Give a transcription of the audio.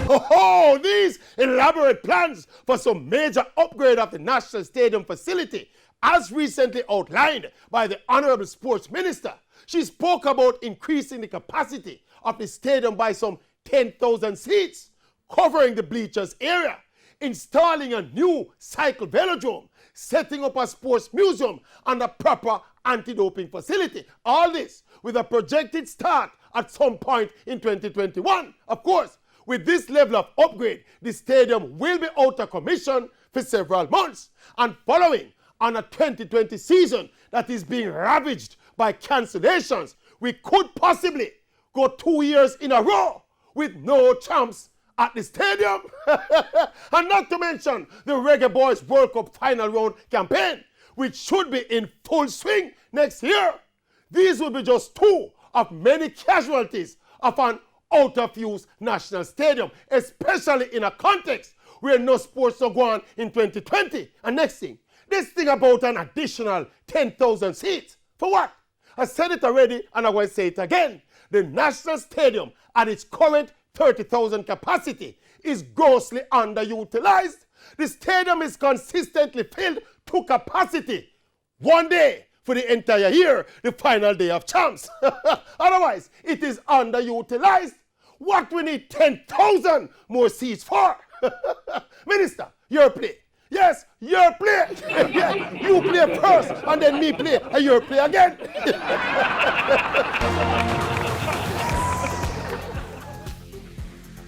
Oh, these elaborate plans for some major upgrade of the National Stadium facility, as recently outlined by the Honorable Sports Minister. She spoke about increasing the capacity of the stadium by some 10,000 seats, covering the bleachers area, installing a new cycle velodrome, setting up a sports museum and a proper anti-doping facility. All this with a projected start at some point in 2021. Of course, with this level of upgrade, the stadium will be out of commission for several months, and following on a 2020 season that is being ravaged by cancellations, we could possibly go 2 years in a row with no champs at the stadium. And not to mention the Reggae Boys World Cup final round campaign, which should be in full swing next year. These will be just two of many casualties of an out-of-use national stadium, especially in a context where no sports are going in 2020. And next thing, this thing about an additional 10,000 seats. For what? I said it already and I will say it again. The national stadium at its current 30,000 capacity is grossly underutilized. The stadium is consistently filled to capacity one day for the entire year, the final day of champs. Otherwise, it is underutilized. What we need 10,000 more seats for? Minister, your play. Yes, your play. Yeah, you play first and then me play and your play again.